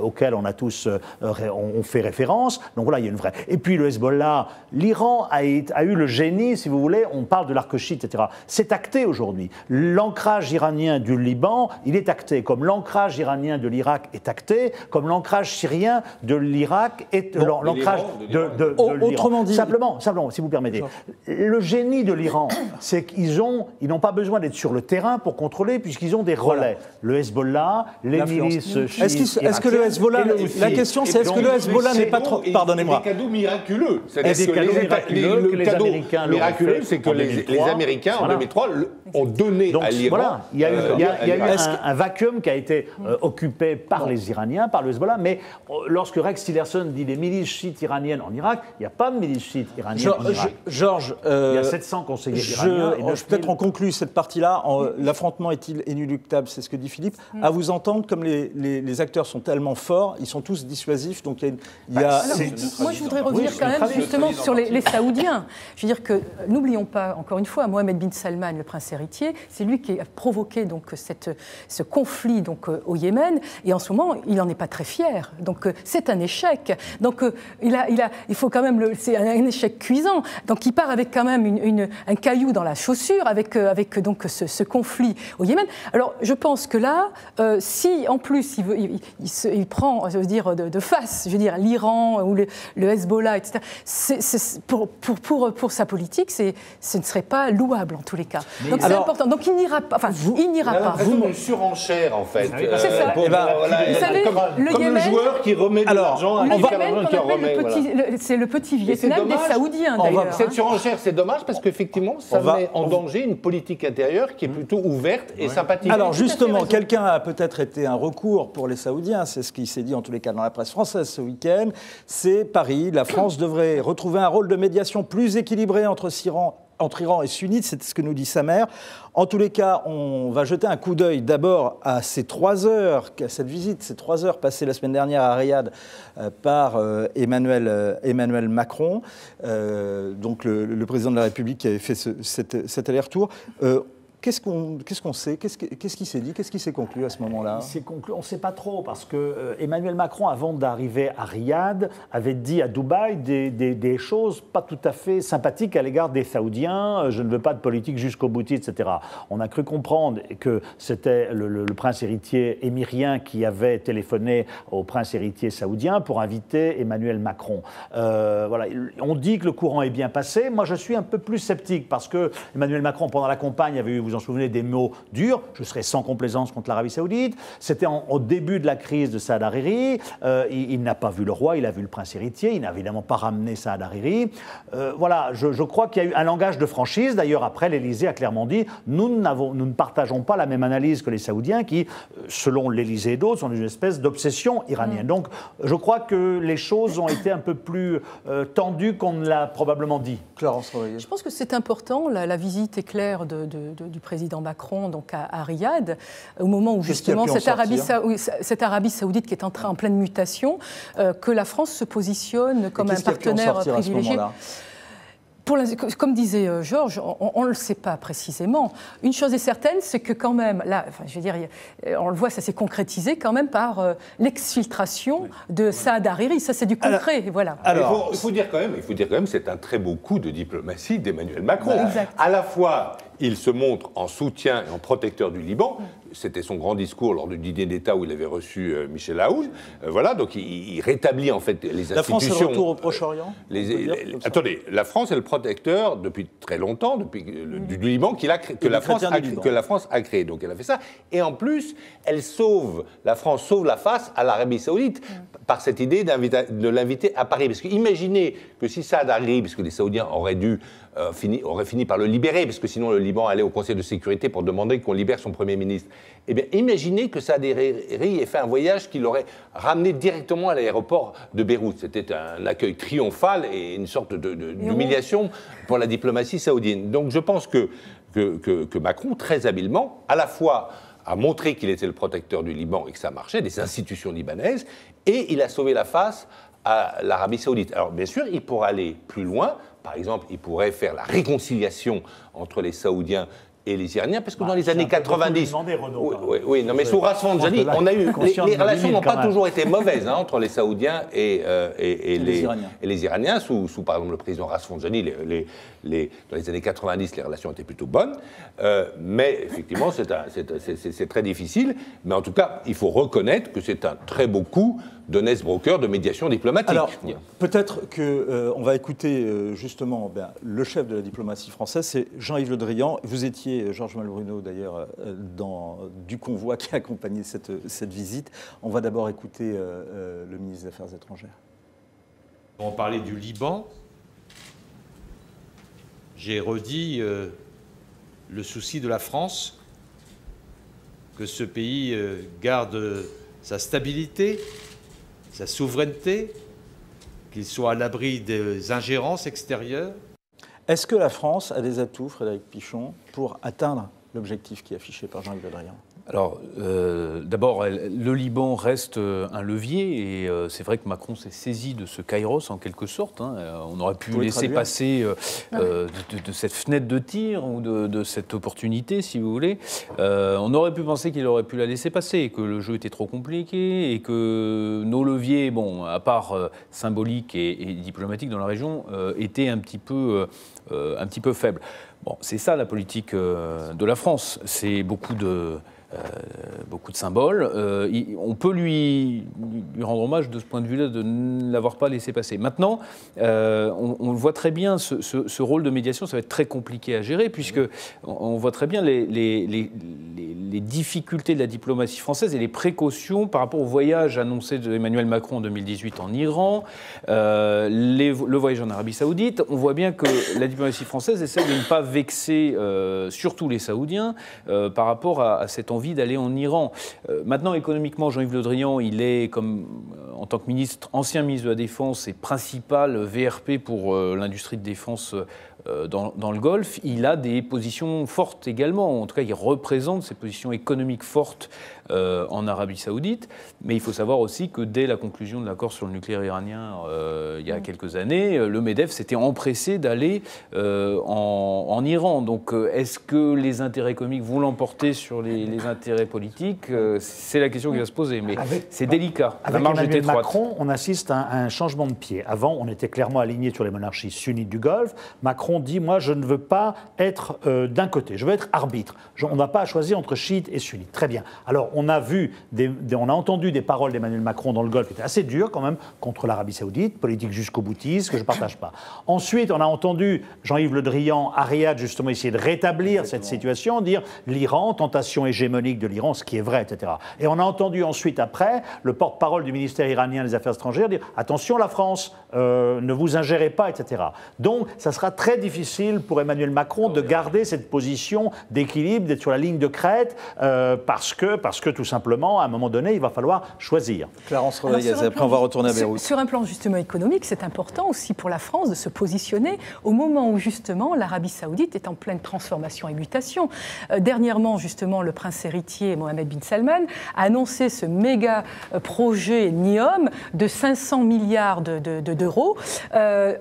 auquel on a tous on fait référence. Donc voilà, il y a une vraie... Et puis le Hezbollah, l'Iran a eu le génie, si vous voulez, on parle de l'arc chiite, etc. C'est acté aujourd'hui. L'ancrage iranien du Liban, il est acté, comme l'ancrage iranien de l'Irak est acté, comme l'ancrage syrien de l'Irak est l'ancrage de l'Iran. Autrement dit, simplement, si vous permettez, le génie de l'Iran, c'est qu'ils n'ont pas besoin d'être sur le terrain pour contrôler, puisqu'ils ont des relais. Le Hezbollah, les milices chiites. Est-ce que le Hezbollah, la question c'est est-ce que le Hezbollah n'est pas trop, pardonnez-moi, des cadeaux miraculeux. Des cadeaux miraculeux que les Américains leur ont fait, c'est que les Américains, en 2003, ont donné à l'Iran... Voilà, il y a eu un vacuum qui a été occupé par les Iraniens, par le Hezbollah, mais lorsque Rex Tillerson dit des milices chiites iraniennes en Irak, il n'y a pas de milices chiites iraniennes en Irak. Georges, il y a 700 conseillers iraniens. Peut-être on conclut cette partie-là. L'affrontement est-il inéluctable, c'est ce que dit Philippe. À vous entendre, comme les acteurs sont tellement forts, ils sont tous dissuasifs, donc il y a... Moi, je voudrais revenir quand même justement sur les Saoudiens. Je veux dire que, n'oublions pas, encore une fois, Mohammed bin Salman, le prince héritier, c'est lui qui a provoqué donc, ce conflit donc, au Yémen, et en ce moment, il n'en est pas très fier. Donc, c'est un échec. Donc, il faut quand même... c'est un échec cuisant. Donc, il part avec quand même un caillou dans la chaussure, avec donc, ce conflit au Yémen. Alors, je pense que là, si, en plus, il prend, je veux dire, de face, je veux dire, l'Iran ou le Hezbollah, etc., pour sa politique, ce ne serait pas louable en tous les cas. Donc c'est important. Donc il n'ira pas. Enfin, il n'ira pas. Vous une surenchère en fait. C'est ça. Vous savez, comme le joueur qui remet de l'argent à quelqu'un qui en remet. C'est le petit Vietnam des Saoudiens d'ailleurs. Cette surenchère, c'est dommage parce qu'effectivement, ça met en danger une politique intérieure qui est plutôt ouverte et sympathique. Alors justement, quelqu'un a peut-être été un recours pour les Saoudiens. C'est ce qui s'est dit en tous les cas dans la presse française ce week-end. C'est Paris. La France devrait retrouver un rôle de médiation plus équilibré entre Iran et sunnites, c'est ce que nous dit sa mère. En tous les cas, on va jeter un coup d'œil d'abord à ces 3 heures, à cette visite, ces 3 heures passées la semaine dernière à Riyad par Emmanuel Macron, donc le président de la République qui avait fait cet aller-retour. Qu'est-ce qu'on sait? Qu'est-ce qui s'est dit? Qu'est-ce qui s'est conclu à ce moment-là? On ne sait pas trop, parce que Emmanuel Macron, avant d'arriver à Riyad, avait dit à Dubaï des choses pas tout à fait sympathiques à l'égard des Saoudiens. Je ne veux pas de politique jusqu'au boutiste, etc. On a cru comprendre que c'était le prince héritier émirien qui avait téléphoné au prince héritier saoudien pour inviter Emmanuel Macron. Voilà. On dit que le courant est bien passé. Moi, je suis un peu plus sceptique, parce que Emmanuel Macron, pendant la campagne, avait eu, vous en souvenez, des mots durs. Je serais sans complaisance contre l'Arabie Saoudite. C'était au début de la crise de Saad Hariri. Il n'a pas vu le roi, il a vu le prince héritier. Il n'a évidemment pas ramené Saad Hariri. Voilà, je crois qu'il y a eu un langage de franchise. D'ailleurs, après, l'Élysée a clairement dit nous ne partageons pas la même analyse que les Saoudiens qui, selon l'Élysée et d'autres, sont une espèce d'obsession iranienne. Donc, je crois que les choses ont été un peu plus tendues qu'on ne l'a probablement dit. Clarence, je pense que c'est important, la visite éclair du président Macron donc à Riyad, au moment où justement cette Arabie Saoudite qui est en pleine mutation, que la France se positionne comme un partenaire privilégié. Comme disait Georges, on ne le sait pas précisément. Une chose est certaine, c'est que quand même, là, je veux dire, on le voit, ça s'est concrétisé quand même par l'exfiltration de Saad Hariri. Ça, c'est du concret, voilà. Alors, il faut dire quand même, c'est un très beau coup de diplomatie d'Emmanuel Macron. Exact. À la fois, il se montre en soutien et en protecteur du Liban. C'était son grand discours lors du dîner d'État où il avait reçu Michel Aoûl. Voilà, donc il rétablit en fait les institutions. La France est de retour au Proche-Orient. Attendez, la France est le protecteur depuis très longtemps, depuis du Liban que la France a créé. Donc elle a fait ça. Et en plus, la France sauve la face à l'Arabie Saoudite par cette idée de l'inviter à Paris. Parce que imaginez que si Saad Hariri, parce que les Saoudiens auraient fini par le libérer, parce que sinon le Liban allait au Conseil de sécurité pour demander qu'on libère son Premier ministre. Eh bien, imaginez que Saad Hariri ait fait un voyage qui l'aurait ramené directement à l'aéroport de Beyrouth. C'était un accueil triomphal et une sorte d'humiliation pour la diplomatie saoudienne. Donc je pense que Macron, très habilement, à la fois a montré qu'il était le protecteur du Liban et que ça marchait, des institutions libanaises, et il a sauvé la face à l'Arabie saoudite. Alors bien sûr, il pourra aller plus loin. Par exemple, il pourrait faire la réconciliation entre les Saoudiens et les Iraniens, parce que dans les années 90... Oui, non, mais sous Rafsanjani, on a eu... Les relations n'ont pas toujours été mauvaises entre les Saoudiens et les Iraniens. Sous, par exemple, le président Rafsanjani, dans les années 90, les relations étaient plutôt bonnes. Mais effectivement, c'est très difficile. Mais en tout cas, il faut reconnaître que c'est un très beau coup de Nesbroker de médiation diplomatique. Alors, peut-être qu'on va écouter justement le chef de la diplomatie française, c'est Jean-Yves Le Drian. Vous étiez, Georges Malbruno d'ailleurs, du convoi qui a accompagné cette visite. On va d'abord écouter le ministre des Affaires étrangères. On parlait du Liban. J'ai redit le souci de la France, que ce pays garde sa stabilité, sa souveraineté, qu'il soit à l'abri des ingérences extérieures. Est-ce que la France a des atouts, Frédéric Pichon, pour atteindre l'objectif qui est affiché par Jean-Yves Le Drian ? Alors, d'abord, le Liban reste un levier et c'est vrai que Macron s'est saisi de ce kairos en quelque sorte. On aurait pu laisser passer de cette fenêtre de tir ou de cette opportunité, si vous voulez. On aurait pu penser qu'il aurait pu la laisser passer, que le jeu était trop compliqué et que nos leviers, bon, à part symboliques et diplomatiques dans la région, étaient un petit peu faibles. Bon, c'est ça la politique de la France. C'est beaucoup de symboles. On peut lui rendre hommage de ce point de vue-là de ne l'avoir pas laissé passer. Maintenant, on voit très bien ce rôle de médiation, ça va être très compliqué à gérer, puisque on voit très bien les difficultés de la diplomatie française et les précautions par rapport au voyage annoncé d'Emmanuel Macron en 2018 en Iran, le voyage en Arabie Saoudite. On voit bien que la diplomatie française essaie de ne pas vexer surtout les Saoudiens par rapport à cette envie d'aller en Iran. Maintenant, économiquement, Jean-Yves Le Drian, il est, comme en tant que ancien ministre de la Défense et principal VRP pour l'industrie de défense dans le Golfe, il a des positions fortes également. En tout cas, il représente ces positions économiques fortes en Arabie Saoudite. Mais il faut savoir aussi que dès la conclusion de l'accord sur le nucléaire iranien il y a quelques années, le MEDEF s'était empressé d'aller en Iran. Donc, est-ce que les intérêts économiques vont l'emporter sur les intérêts politiques? C'est la question qui va se poser. Mais c'est délicat. Avec Emmanuel Macron, on assiste à un changement de pied. Avant, on était clairement aligné sur les monarchies sunnites du Golfe. Macron dit, moi, je ne veux pas être d'un côté, je veux être arbitre. On n'a pas à choisir entre chiites et sunnites. Très bien. Alors, on a entendu des paroles d'Emmanuel Macron dans le Golfe qui étaient assez dures quand même contre l'Arabie Saoudite, politique jusqu'au boutiste, que je ne partage pas. Ensuite, on a entendu Jean-Yves Le Drian à Riyad justement essayer de rétablir cette situation, dire l'Iran, tentation hégémonique de l'Iran, ce qui est vrai, etc. Et on a entendu ensuite après le porte-parole du ministère iranien des Affaires étrangères dire attention la France, ne vous ingérez pas, etc. Donc, ça sera très difficile pour Emmanuel Macron de garder cette position d'équilibre, d'être sur la ligne de crête, parce que tout simplement, à un moment donné, il va falloir choisir. Clarence Rodriguez, après on va retourner à Beyrouth. Sur un plan justement économique, c'est important aussi pour la France de se positionner au moment où justement l'Arabie Saoudite est en pleine transformation et mutation. Dernièrement, justement, le prince héritier Mohammed bin Salman a annoncé ce méga projet NEOM de 500 milliards d'euros.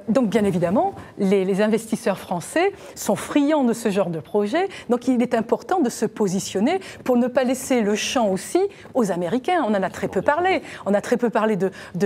Donc, bien évidemment, les investisseurs français sont friands de ce genre de projet. Donc, il est important de se positionner pour ne pas laisser le champ aussi aux Américains. On en a très peu parlé. On a très peu parlé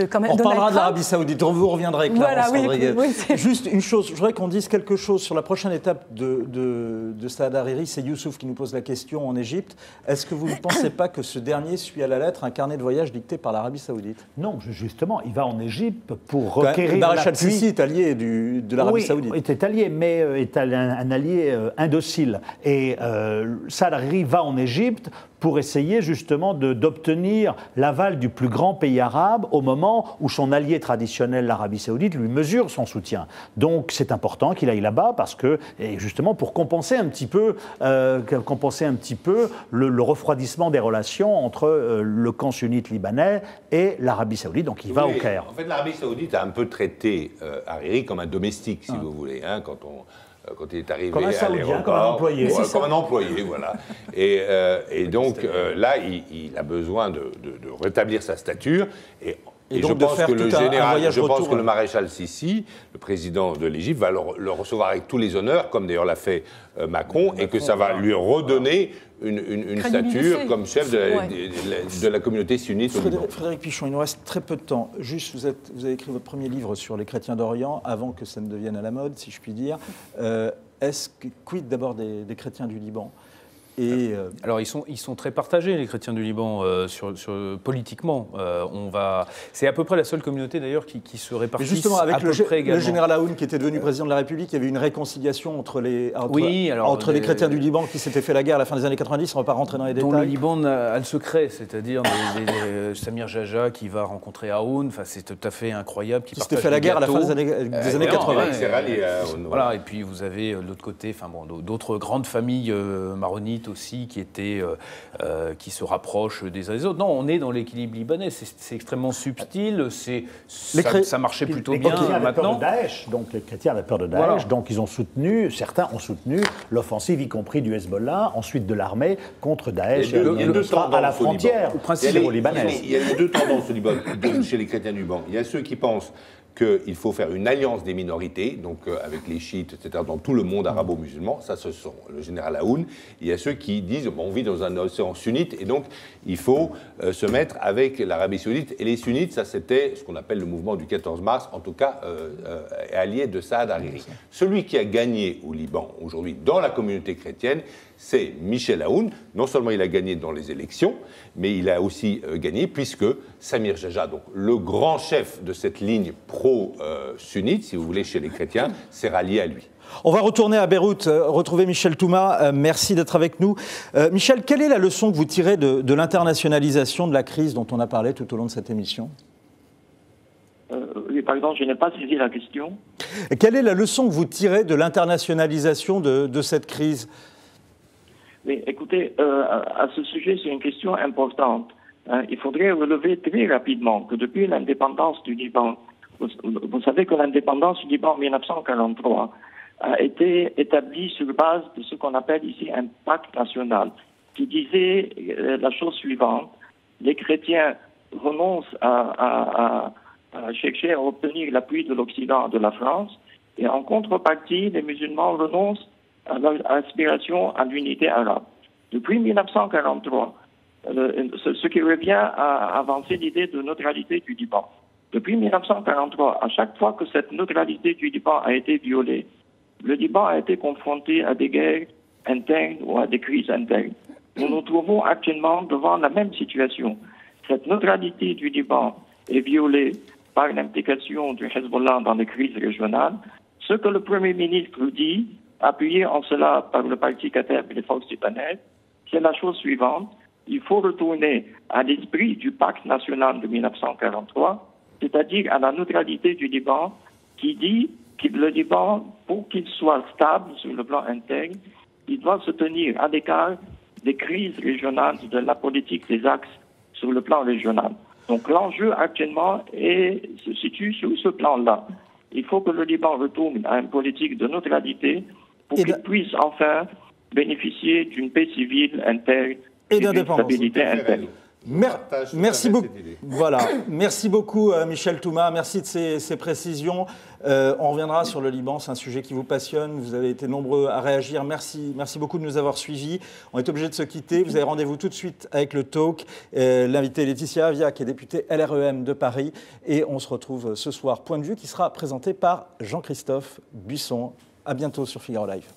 quand même. On parlera de l'Arabie Saoudite. On vous reviendra avec Clarence Rodriguez. Oui, juste une chose, je voudrais qu'on dise quelque chose sur la prochaine étape de Saad Hariri. C'est Youssouf qui nous pose la question en Égypte. Est-ce que vous ne pensez pas que ce dernier suit à la lettre un carnet de voyage dicté par l'Arabie Saoudite? Non, justement, il va en Égypte pour requérir Maréchal Sissi est allié de l'Arabie Saoudite. Oui, est allié, mais est un allié indocile. Et Saad Hariri va en Égypte pour essayer justement d'obtenir l'aval du plus grand pays arabe au moment où son allié traditionnel, l'Arabie saoudite, lui mesure son soutien. Donc c'est important qu'il aille là-bas parce que, et justement pour compenser un petit peu le refroidissement des relations entre le camp sunnite libanais et l'Arabie saoudite. Donc il va au Caire. En fait, l'Arabie saoudite a un peu traité Hariri comme un domestique, si vous voulez, hein, quand il est arrivé comme un Saoudien, comme un employé. Comme un employé, voilà. Et donc là, il a besoin de rétablir sa stature. Et je pense que le maréchal Sissi, le président de l'Égypte, va le recevoir avec tous les honneurs, comme d'ailleurs l'a fait Macron, et que ça va lui redonner une stature comme chef de la communauté sunnite au Liban. Frédéric Pichon, il nous reste très peu de temps. Juste, vous avez écrit votre premier livre sur les chrétiens d'Orient, avant que ça ne devienne à la mode, si je puis dire. Quid d'abord des chrétiens du Liban ? Alors ils sont très partagés, les chrétiens du Liban, politiquement. C'est à peu près la seule communauté d'ailleurs qui se répartit. Justement, avec à peu près également. Le général Aoun qui était devenu président de la République, il y avait une réconciliation entre les chrétiens du Liban qui s'étaient fait la guerre à la fin des années 90, on ne va pas rentrer dans les détails. Dont le Liban a le secret, c'est-à-dire Samir Jaja qui va rencontrer Aoun, enfin, c'est tout à fait incroyable. Qui s'était fait la guerre à la fin des années 80. Voilà, et puis vous avez de l'autre côté d'autres grandes familles maronites aussi qui se rapprochent des uns des autres. Non, on est dans l'équilibre libanais, c'est extrêmement subtil, ça marchait plutôt bien maintenant. Les chrétiens avaient peur de Daesh, donc certains ont soutenu l'offensive, y compris du Hezbollah, ensuite de l'armée, contre Daesh à la frontière libanaise. Il y a deux tendances au Liban, chez les chrétiens du Liban. Il y a ceux qui pensent qu'il faut faire une alliance des minorités, donc avec les chiites, etc., dans tout le monde arabo-musulman. Ça, ce sont le général Aoun. Il y a ceux qui disent on vit dans un océan sunnite et donc il faut se mettre avec l'Arabie saoudite. Et les sunnites, ça c'était ce qu'on appelle le mouvement du 14 mars, en tout cas allié de Saad Hariri. Celui qui a gagné au Liban aujourd'hui dans la communauté chrétienne, c'est Michel Aoun. Non seulement il a gagné dans les élections, mais il a aussi gagné puisque Samir Jaja, donc le grand chef de cette ligne pro-sunnite, si vous voulez, chez les chrétiens, s'est rallié à lui. On va retourner à Beyrouth, retrouver Michel Touma. Merci d'être avec nous. Michel, quelle est la leçon que vous tirez de l'internationalisation de la crise dont on a parlé tout au long de cette émission ? Oui, pardon, je n'ai pas saisi la question. Quelle est la leçon que vous tirez de l'internationalisation de cette crise ? Oui, écoutez, à ce sujet, c'est une question importante. Il faudrait relever très rapidement que depuis l'indépendance du Liban, vous savez que l'indépendance du Liban en 1943 a été établie sur base de ce qu'on appelle ici un pacte national, qui disait la chose suivante: les chrétiens renoncent à chercher à obtenir l'appui de l'Occident, de la France, et en contrepartie, les musulmans renoncent à l'aspiration à l'unité arabe. Depuis 1943, ce qui revient à avancer l'idée de neutralité du Liban. Depuis 1943, à chaque fois que cette neutralité du Liban a été violée, le Liban a été confronté à des guerres internes ou à des crises internes. Nous nous trouvons actuellement devant la même situation. Cette neutralité du Liban est violée par l'implication du Hezbollah dans les crises régionales. Ce que le Premier ministre dit, appuyé en cela par le parti Kateb et les forces libanaises, c'est la chose suivante: il faut retourner à l'esprit du pacte national de 1943, c'est-à-dire à la neutralité du Liban, qui dit que le Liban, pour qu'il soit stable sur le plan interne, il doit se tenir à l'écart des crises régionales, de la politique des axes sur le plan régional. Donc l'enjeu actuellement se situe sur ce plan-là. Il faut que le Liban retourne à une politique de neutralité pour qu'il puisse enfin bénéficier d'une paix civile interne et d'une stabilité interne. Merci beaucoup. Voilà. Merci beaucoup, Michel Touma. Merci de ces précisions. On reviendra sur le Liban. C'est un sujet qui vous passionne. Vous avez été nombreux à réagir. Merci beaucoup de nous avoir suivis. On est obligé de se quitter. Vous avez rendez-vous tout de suite avec le talk. L'invité Laetitia Avia, qui est députée LREM de Paris. Et on se retrouve ce soir. Point de vue qui sera présenté par Jean-Christophe Buisson. À bientôt sur Figaro Live.